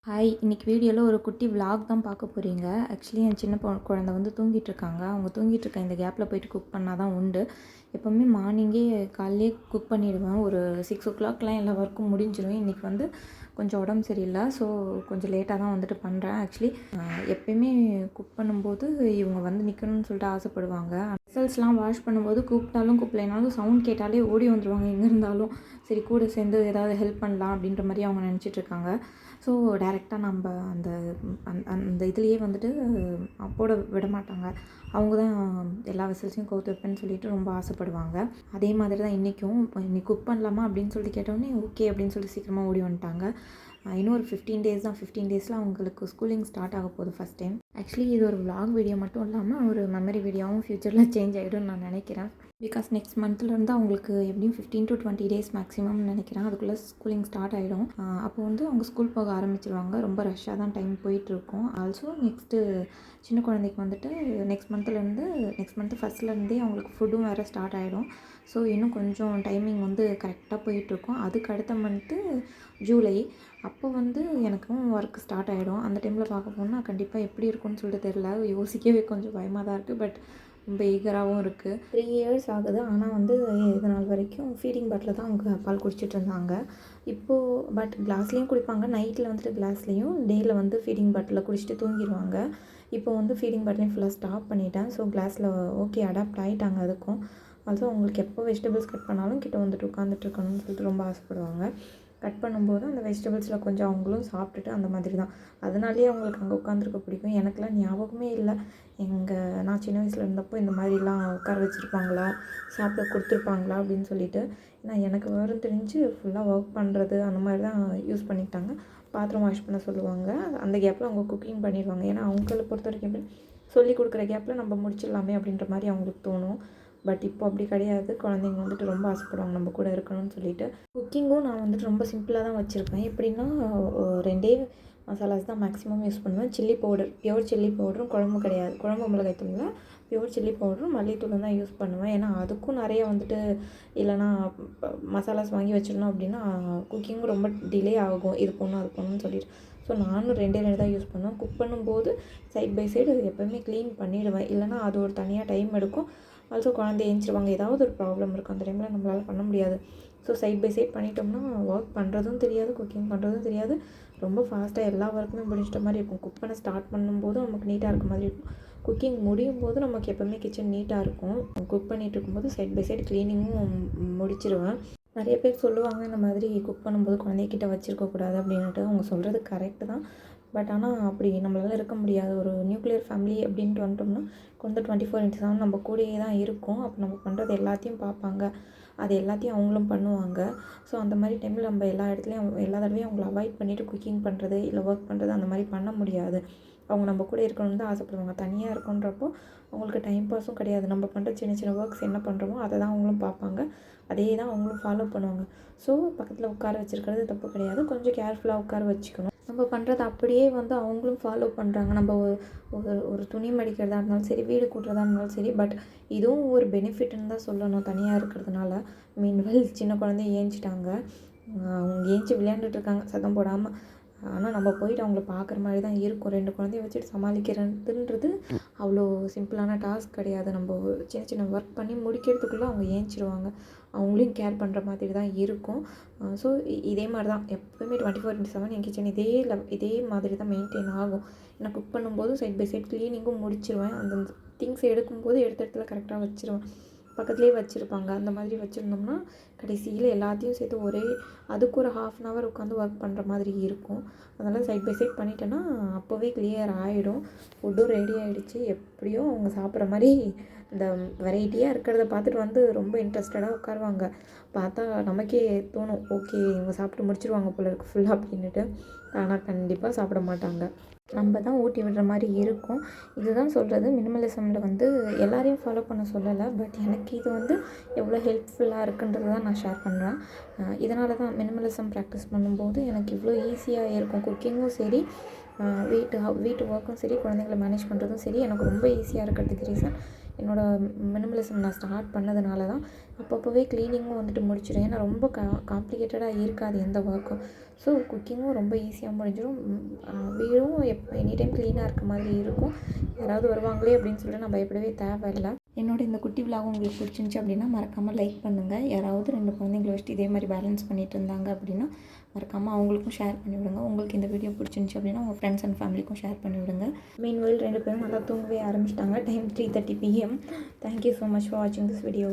Hi! இன்னைக்கு வீடியோவில் ஒரு குட்டி விலாக் தான் பார்க்க போகிறீங்க. ஆக்சுவலி என் சின்ன குழந்தை வந்து தூங்கிட்டு இருக்காங்க. அவங்க தூங்கிட்டு இருக்க இந்த கேப்பில் போயிட்டு குக் பண்ணால் தான் உண்டு. எப்போவுமே மார்னிங்கே காலையிலே குக் பண்ணிவிடுவேன். ஒரு 6:00லாம் எல்லா ஒர்க்கும் முடிஞ்சிடும். இன்றைக்கி வந்து கொஞ்சம் உடம்பு சரியில்லை. ஸோ கொஞ்சம் லேட்டாக தான் வந்துட்டு பண்ணுறேன். ஆக்சுவலி எப்போயுமே குக் பண்ணும்போது இவங்க வந்து நிற்கணும்னு சொல்லிட்டு ஆசைப்படுவாங்க. வெசல்ஸ்லாம் வாஷ் பண்ணும்போது கூப்பிட்டாலும் கூப்பிடலைனாலும் சவுண்ட் கேட்டாலே ஓடி வந்துடுவாங்க எங்கே இருந்தாலும். சரி கூட சேர்ந்து ஏதாவது ஹெல்ப் பண்ணலாம் அப்படின்ற மாதிரி அவங்க நினச்சிட்ருக்காங்க. ஸோ டைரெக்டாக நம்ம அந்த அந்த இதுலேயே வந்துட்டு போட விட மாட்டாங்க. அவங்க தான் எல்லா வெசல்ஸையும் கவுத்து வைப்பேன்னு சொல்லிட்டு ரொம்ப ஆசைப்படுவாங்க. அதே மாதிரி தான் இன்றைக்கும் இன்னைக்கு குக் பண்ணலாமா அப்படின்னு சொல்லிட்டு கேட்டோடனே ஓகே அப்படின்னு சொல்லி சீக்கிரமாக ஓடி வந்துட்டாங்க. இன்னும் ஒரு 15 டேஸ் தான். 15 டேஸில் அவங்களுக்கு ஸ்கூலிங் ஸ்டார்ட் ஆக போகுது ஃபஸ்ட் டைம். ஆக்சுவலி இது ஒரு விலாக் வீடியோ மட்டும் இல்லாமல் ஒரு மெமரி வீடியோவும் ஃப்யூச்சரில் சேஞ்ச் ஆகிடும்னு நான் நினைக்கிறேன். பிகாஸ் நெக்ஸ்ட் மந்த்லேருந்து அவங்களுக்கு எப்படியும் 15 to 20 டேஸ் மேக்ஸிமம்னு நினைக்கிறேன். அதுக்குள்ளே ஸ்கூலிங் ஸ்டார்ட் ஆகிடும். அப்போ வந்து அவங்க ஸ்கூல் போக ஆரம்பிச்சிருவாங்க. ரொம்ப ரஷ்ஷாக தான் டைம் போயிட்டுருக்கும். ஆல்சோ நெக்ஸ்ட்டு சின்ன குழந்தைக்கு வந்துட்டு நெக்ஸ்ட் மந்த்து ஃபஸ்ட்லேருந்தே அவங்களுக்கு ஃபுட்டும் வேறு ஸ்டார்ட் ஆகிடும். ஸோ இன்னும் கொஞ்சம் டைமிங் வந்து கரெக்டாக போயிட்டுருக்கும். அதுக்கு அடுத்த மந்த்து ஜூலை. அப்போ வந்து எனக்கும் ஒர்க் ஸ்டார்ட் ஆகிடும். அந்த டைமில் பார்க்க போனால் கண்டிப்பாக எப்படி இருக்கும்னு சொல்லிட்டு தெரில. யோசிக்கவே கொஞ்சம் பயமாக தான் இருக்குது. பட் ரொம்ப ஈகராகவும் இருக்குது. 3 இயர்ஸ் ஆகுது. ஆனால் வந்து இது நாள் வரைக்கும் ஃபீடிங் பாட்டில் தான் அவங்க பால் குடிச்சிட்டு இருந்தாங்க. இப்போது பட் கிளாஸ்லேயும் குடிப்பாங்க. நைட்டில் வந்துட்டு கிளாஸ்லேயும், டேயில் வந்து ஃபீடிங் பாட்டிலில் குடிச்சிட்டு தூங்கிடுவாங்க. இப்போ வந்து ஃபீடிங் பாட்டிலையும் ஃபுல்லாக ஸ்டாப் பண்ணிட்டேன். ஸோ கிளாஸில் ஓகே அடாப்ட் ஆகிட்டாங்க அதுக்கும். ஆல்சோ அவங்களுக்கு எப்போ வெஜிடபிள்ஸ் கட் பண்ணாலும் கிட்ட வந்துட்டு உட்காந்துட்டு இருக்கணும்னு சொல்லிட்டு ரொம்ப ஆசைப்படுவாங்க. கட் பண்ணும்போது அந்த வெஜிடபிள்ஸில் கொஞ்சம் அவங்களும் சாப்பிட்டுட்டு அந்த மாதிரி தான். அதனாலேயே அவங்களுக்கு அங்கே உட்காந்துருக்க பிடிக்கும். எனக்கெலாம் ஞாபகமே இல்லை நான் சின்ன வயசில் இருந்தப்போ இந்த மாதிரிலாம் உட்கார வச்சுருப்பாங்களா, சாப்பிட கொடுத்துருப்பாங்களா அப்படின்னு சொல்லிட்டு. ஏன்னா எனக்கு விவரம் தெரிஞ்சு ஃபுல்லாக ஒர்க் பண்ணுறது அந்த மாதிரி தான் யூஸ் பண்ணிக்கிட்டாங்க. பாத்திரம் வாஷ் பண்ண சொல்லுவாங்க. அந்த கேப்பில் அவங்க குக்கிங் பண்ணிடுவாங்க. ஏன்னா அவங்கள பொறுத்த வரைக்கும் எப்படி சொல்லிக் கொடுக்குற கேப்பில் நம்ம முடிச்சிடலாமே அப்படின்ற மாதிரி அவங்களுக்கு தோணும். பட் இப்போ அப்படி கிடையாது. குழந்தைங்க வந்துட்டு ரொம்ப ஆசைப்படுவாங்க நம்ம கூட இருக்கணும்னு சொல்லிட்டு. குக்கிங்கும் நான் வந்துட்டு ரொம்ப சிம்பிளாக தான் வச்சுருப்பேன். எப்படின்னா 2 மசாலாஸ் தான் மேக்ஸிமம் யூஸ் பண்ணுவேன். சில்லி பவுடர், பியூர் சில்லி பவுடரும் குழம்பு கிடையாது. குழம்பு மிளகாய் தூளில் பியூர் சில்லி பவுடரும் மல்லித்தூளும் தான் யூஸ் பண்ணுவேன். ஏன்னா அதுக்கும் நிறைய வந்துட்டு இல்லைனா மசாலாஸ் வாங்கி வச்சிடணும் அப்படின்னா குக்கிங்கும் ரொம்ப டிலே ஆகும். இது போடணும் அது போடணும்னு சொல்லிட்டு. ஸோ நானும் 2 தான் யூஸ் பண்ணுவேன். குக் பண்ணும்போது சைட் பை சைடு எப்போவுமே க்ளீன் பண்ணிவிடுவேன். இல்லைனா அது ஒரு தனியாக டைம் எடுக்கும். ஆல்சோ குழந்தை ஏஞ்சிருவாங்க. ஏதாவது ஒரு ப்ராப்ளம் இருக்கும். அந்த டைமில் நம்மளால் பண்ண முடியாது. ஸோ சைட் பை சைட் பண்ணிட்டோம்னா ஒர்க் பண்ணுறதும் தெரியாது, குக்கிங் பண்ணுறதும் தெரியாது. ரொம்ப ஃபாஸ்ட்டாக எல்லா ஒர்க்குமே முடிச்சிட்ட மாதிரி இருக்கும். குக் பண்ண ஸ்டார்ட் பண்ணும்போது நமக்கு நீட்டாக இருக்க மாதிரி இருக்கும். குக்கிங் முடியும் போது நமக்கு எப்போவுமே கிச்சன் நீட்டாக இருக்கும். குக் பண்ணிகிட்டு இருக்கும்போது சைட் பை சைடு க்ளீனிங்கும் முடிச்சிடுவேன். நிறைய பேர் சொல்லுவாங்க இந்த மாதிரி குக் பண்ணும்போது குழந்தைகிட்ட வச்சுருக்கக்கூடாது அப்படின்ட்டு. அவங்க சொல்கிறது கரெக்டு தான். பட் ஆனால் அப்படி நம்மளால் இருக்க முடியாது. ஒரு நியூக்ளியர் ஃபேமிலி அப்படின்ட்டு வந்துட்டோம்னா குழந்தை 24/7 நம்ம கூடயே தான் இருக்கும். அப்போ நம்ம பண்ணுறது எல்லாத்தையும் பார்ப்பாங்க. அது எல்லாத்தையும் அவங்களும் பண்ணுவாங்க. ஸோ அந்த மாதிரி டைமில் நம்ம எல்லா இடத்துலையும் எல்லா தடவையும் அவங்கள அவாய்ட் பண்ணிவிட்டு குக்கிங் பண்ணுறது இல்லை ஒர்க் பண்ணுறது அந்த மாதிரி பண்ண முடியாது. அவங்க நம்ம கூட இருக்கணும்னு தான் ஆசைப்படுவாங்க. தனியாக இருக்குன்றப்போ அவங்களுக்கு டைம் பாஸும் கிடையாது. நம்ம பண்ணுற சின்ன சின்ன ஒர்க்ஸ் என்ன பண்ணுறோமோ அதை தான் அவங்களும் பார்ப்பாங்க. அதே தான் அவங்களும் ஃபாலோ பண்ணுவாங்க. ஸோ பக்கத்தில் உட்கார வச்சுருக்கிறது தப்பு கிடையாது. கொஞ்சம் கேர்ஃபுல்லாக உட்கார வச்சுக்கணும். நம்ம பண்ணுறது அப்படியே வந்து அவங்களும் ஃபாலோ பண்ணுறாங்க. நம்ம ஒரு துணி மடிக்கிறதா இருந்தாலும் சரி, வீடு கூட்டுறதா இருந்தாலும் சரி. பட் இதுவும் ஒரு பெனிஃபிட்னு தான் சொல்லணும் தனியாக இருக்கிறதுனால. மீன்வெல் சின்ன குழந்தை ஏஞ்சிட்டாங்க. அவங்க ஏஞ்சி விளையாண்டுட்ருக்காங்க சத்தம் போடாமல். ஆனால் நம்ம போயிட்டு அவங்கள பார்க்குற மாதிரி தான் இருக்கும். 2 குழந்தைய வச்சுட்டு சமாளிக்கிறதுன்றது அவ்வளோ சிம்பிளான டாஸ்க் கிடையாது. நம்ம சின்ன சின்ன ஒர்க் பண்ணி முடிக்கிறதுக்குள்ளே அவங்க ஏஞ்சிடுவாங்க. அவங்களையும் கேர் பண்ணுற மாதிரி தான் இருக்கும். ஸோ இதே மாதிரி தான் எப்போவுமே 24/7 என் கிச்சன் இதே மாதிரி தான் மெயின்டைன் ஆகும். நான் குக் பண்ணும்போது சைட் பை சைட் க்ளீனிங்கும் முடிச்சிருவேன். அந்த திங்ஸ் எடுக்கும்போது எடுத்த இடத்துல கரெக்டாக வச்சுருவேன். பக்கத்துலேயே வச்சுருப்பாங்க. அந்த மாதிரி வச்சுருந்தோம்னா கடைசியில் எல்லாத்தையும் சேர்த்து அதுக்கு ஒரு 1/2 hour உட்காந்து ஒர்க் பண்ணுற மாதிரி இருக்கும். அதனால் சைட் பை சைட் பண்ணிட்டேன்னா அப்போவே கிளியர் ஆகிடும். ஃபுட்டும் ரெடி ஆகிடுச்சு. எப்படியோ அவங்க சாப்பிட்ற மாதிரி இந்த வெரைட்டியாக இருக்கிறத பார்த்துட்டு வந்து ரொம்ப இன்ட்ரெஸ்டடாக உட்காருவாங்க. பார்த்தா நமக்கே தோணும், ஓகே இவங்க சாப்பிட்டு முடிச்சிருவாங்க போல இருக்குது ஃபுல்லாக அப்படின்ட்டு. ஆனால் கண்டிப்பாக சாப்பிட மாட்டாங்க. நம்ம தான் ஊட்டி விடுற மாதிரி இருக்கும். இதுதான் சொல்கிறது, மினிமலிசமில் வந்து எல்லாரையும் ஃபாலோ பண்ண சொல்லலை. பட் எனக்கு இது வந்து எவ்வளோ ஹெல்ப்ஃபுல்லாக இருக்குன்றது தான் நான் ஷேர் பண்ணுறேன். இதனால தான் மினிமலிசம் ப்ராக்டிஸ் பண்ணும்போது எனக்கு இவ்வளோ ஈஸியாக இருக்கும். குக்கிங்கும் சரி, வீட்டு ஒர்க்கும் சரி, குழந்தைங்கள மேனேஜ் பண்ணுறதும் சரி எனக்கு ரொம்ப ஈஸியாக இருக்கிறதுக்கு ரீசன் என்னோடய மினிமலிசம் நான் ஸ்டார்ட் பண்ணதுனால தான். அப்பப்போவே க்ளீனிங்கும் வந்துட்டு முடிச்சிடும். ஏன்னா ரொம்ப காம்ப்ளிகேட்டடாக இருக்காது எந்த ஒர்க்கும். ஸோ குக்கிங்கும் ரொம்ப ஈஸியாக முடிஞ்சிடும். வீடும் எனி டைம் க்ளீனாக இருக்க மாதிரி இருக்கும். யாராவது வருவாங்களே அப்படின்னு சொல்லிட்டு நான் பயப்படவே தேவையில்ல. என்னோட இந்த குட்டி விலாக் உங்களுக்கு பிடிச்சிருந்துச்சி அப்படின்னா மறக்காமல் லைக் பண்ணுங்கள். யாராவது 2 குழந்தைங்கள வச்சுட்டு இதே மாதிரி பேலன்ஸ் பண்ணிட்டு இருந்தாங்க அப்படின்னா மறக்காமல் அவங்களுக்கும் ஷேர் பண்ணி விடுங்க. உங்களுக்கு இந்த வீடியோ பிடிச்சிருந்துச்சி அப்படின்னா உங்கள் ஃப்ரெண்ட்ஸ் அண்ட் ஃபேமிலிக்கும் ஷேர் பண்ணி விடுங்க. மீன்வெல் 2 பேரும் நல்லா தூங்கவே ஆரம்பிச்சிட்டாங்க. Time 3:30 PM. Thank you so much for வாட்சிங் திஸ் வீடியோ.